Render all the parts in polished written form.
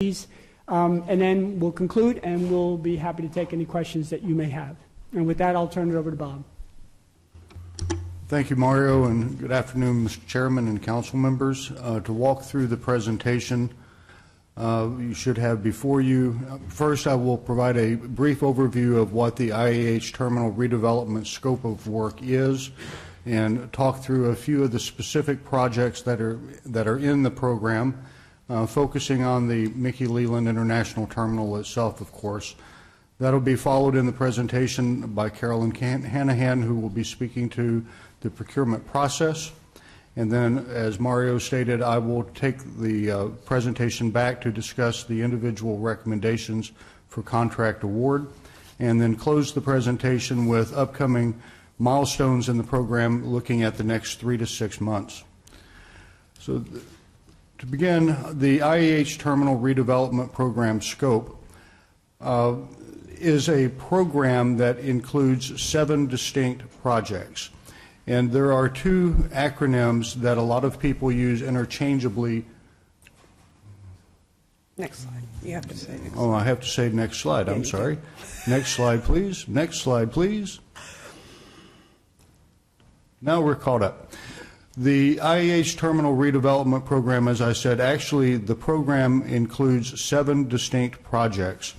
And then we'll conclude, and we'll be happy to take any questions that you may have. And with that, I'll turn it over to Bob. Thank you, Mario, and good afternoon, Mr. Chairman and council members. To walk through the presentation you should have before you, first I will provide a brief overview of what the IAH terminal redevelopment scope of work is and talk through a few of the specific projects that are in the program, focusing on the Mickey Leland International Terminal itself, of course. That'll be followed in the presentation by Carolyn Hanahan, who will be speaking to the procurement process. And then, as Mario stated, I will take the presentation back to discuss the individual recommendations for contract award, and then close the presentation with upcoming milestones in the program looking at the next 3 to 6 months. So to begin, the IAH Terminal Redevelopment Program scope is a program that includes 7 distinct projects. And there are 2 acronyms that a lot of people use interchangeably. Next slide. You have to say next slide. Oh, I have to say next slide. I'm sorry. Next slide, please. Next slide, please. Now we're caught up. The IAH Terminal Redevelopment Program, as I said, actually the program includes 7 distinct projects.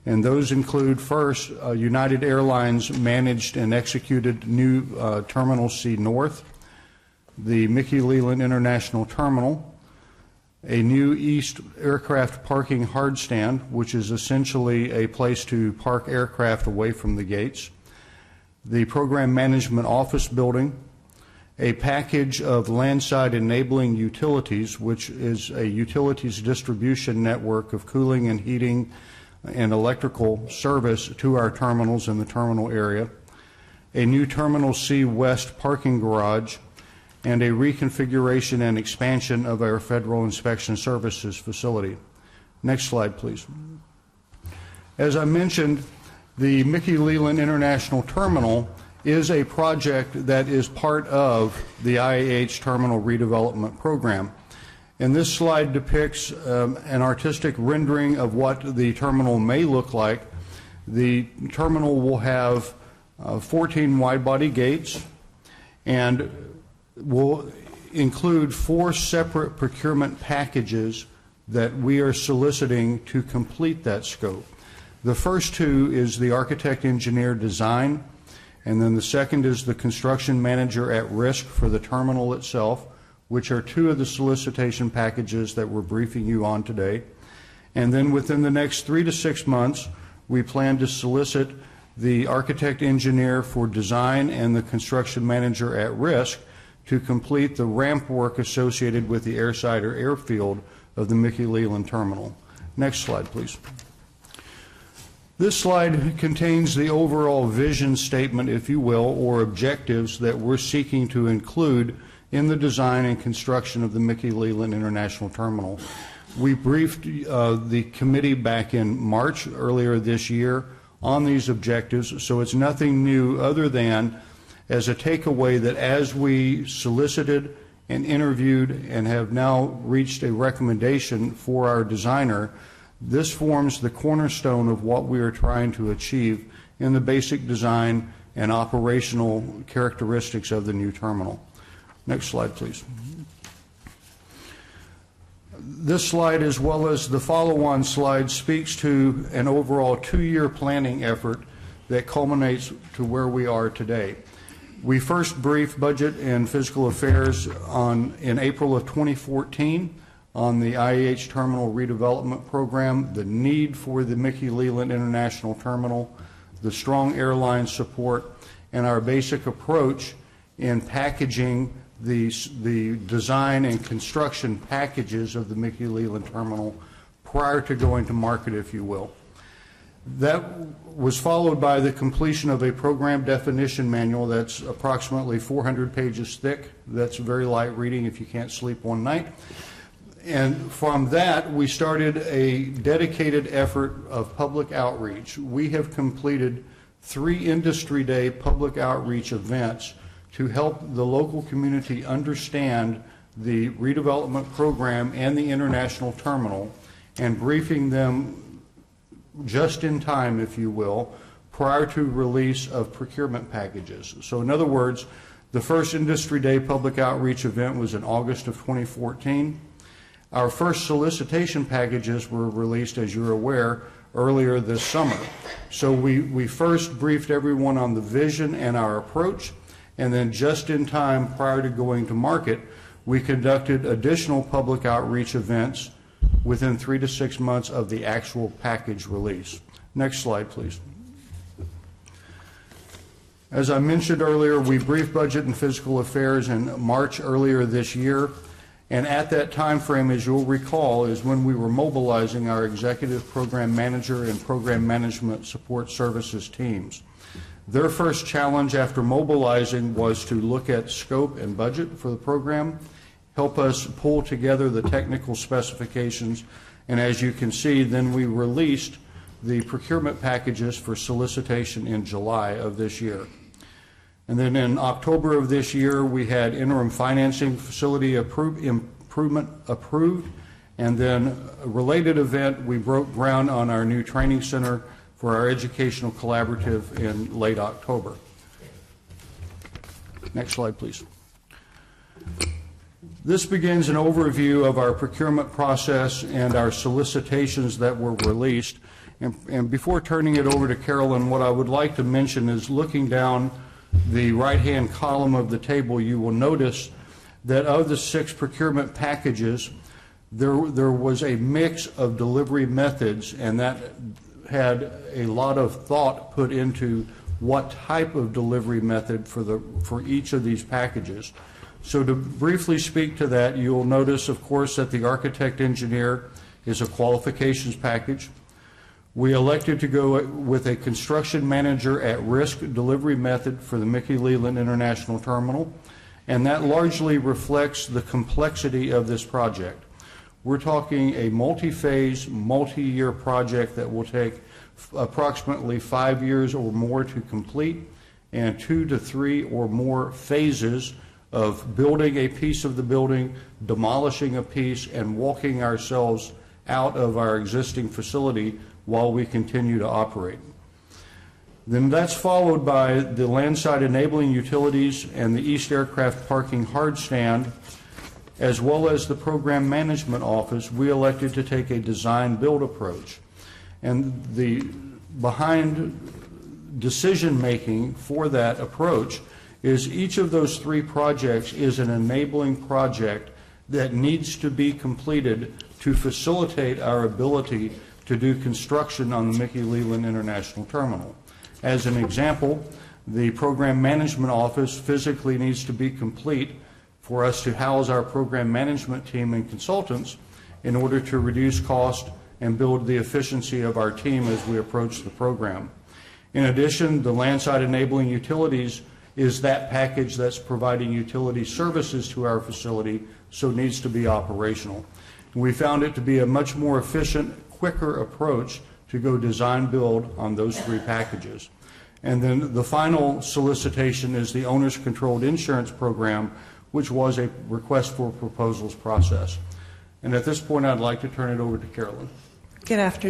And those include, first, United Airlines managed and executed new Terminal C North, the Mickey Leland International Terminal, a new East Aircraft Parking Hardstand, which is essentially a place to park aircraft away from the gates, the Program Management Office Building, a package of landside enabling utilities, which is a utilities distribution network of cooling and heating and electrical service to our terminals in the terminal area, a new Terminal C West parking garage, and a reconfiguration and expansion of our Federal Inspection Services facility. Next slide, please. As I mentioned, the Mickey Leland International Terminal is a project that is part of the IAH Terminal Redevelopment Program. And this slide depicts an artistic rendering of what the terminal may look like. The terminal will have 14 wide-body gates and will include 4 separate procurement packages that we are soliciting to complete that scope. The first 2 is the architect engineer design, and then the second is the construction manager at risk for the terminal itself, which are 2 of the solicitation packages that we're briefing you on today. And then within the next 3 to 6 months, we plan to solicit the architect engineer for design and the construction manager at risk to complete the ramp work associated with the airside or airfield of the Mickey Leland Terminal. Next slide, please. This slide contains the overall vision statement, if you will, or objectives that we're seeking to include in the design and construction of the Mickey Leland International Terminal. We briefed the committee back in March earlier this year on these objectives, so it's nothing new other than as a takeaway that as we solicited and interviewed and have now reached a recommendation for our designer, this forms the cornerstone of what we are trying to achieve in the basic design and operational characteristics of the new terminal. Next slide, please. This slide, as well as the follow-on slide, speaks to an overall 2-year planning effort that culminates to where we are today. We first briefed Budget and Fiscal Affairs in April of 2014 on the IAH Terminal Redevelopment Program, the need for the Mickey Leland International Terminal, the strong airline support, and our basic approach in packaging the design and construction packages of the Mickey Leland Terminal prior to going to market, if you will. That was followed by the completion of a program definition manual that's approximately 400 pages thick. That's very light reading if you can't sleep one night. And from that, we started a dedicated effort of public outreach. We have completed 3 Industry Day public outreach events to help the local community understand the redevelopment program and the international terminal and briefing them just in time, if you will, prior to release of procurement packages. So in other words, the first Industry Day public outreach event was in August of 2014. Our first solicitation packages were released, as you're aware, earlier this summer. So we first briefed everyone on the vision and our approach, and then just in time prior to going to market, we conducted additional public outreach events within 3 to 6 months of the actual package release. Next slide, please. As I mentioned earlier, we briefed Budget and Fiscal Affairs in March earlier this year, and at that time frame, as you'll recall, is when we were mobilizing our Executive Program Manager and Program Management Support Services teams. Their first challenge after mobilizing was to look at scope and budget for the program, help us pull together the technical specifications, and as you can see, then we released the procurement packages for solicitation in July of this year. And then in October of this year, we had interim financing facility improvement approved, and then a related event, we broke ground on our new training center for our educational collaborative in late October. Next slide, please. This begins an overview of our procurement process and our solicitations that were released. And before turning it over to Carolyn, what I would like to mention is looking down the right-hand column of the table, you will notice that of the 6 procurement packages, there was a mix of delivery methods, and that had a lot of thought put into what type of delivery method for each of these packages. So to briefly speak to that, you'll notice, of course, that the architect engineer is a qualifications package. We elected to go with a construction manager at risk delivery method for the Mickey Leland International Terminal, and that largely reflects the complexity of this project. We're talking a multi-phase, multi-year project that will take approximately 5 years or more to complete, and 2 to 3 or more phases of building a piece of the building, demolishing a piece, and walking ourselves out of our existing facility while we continue to operate. Then that's followed by the landside enabling utilities and the East Aircraft Parking hard stand, as well as the Program Management Office. We elected to take a design-build approach. And the behind decision-making for that approach is each of those 3 projects is an enabling project that needs to be completed to facilitate our ability to do construction on the Mickey Leland International Terminal. As an example, the Program Management Office physically needs to be complete for us to house our program management team and consultants in order to reduce cost and build the efficiency of our team as we approach the program. In addition, the landside enabling utilities is that package that's providing utility services to our facility, so it needs to be operational. We found it to be a much more efficient, quicker approach to go design build on those 3 packages. And then the final solicitation is the owner's controlled insurance program, which was a request for proposals process. And at this point, I'd like to turn it over to Carolyn. Good afternoon.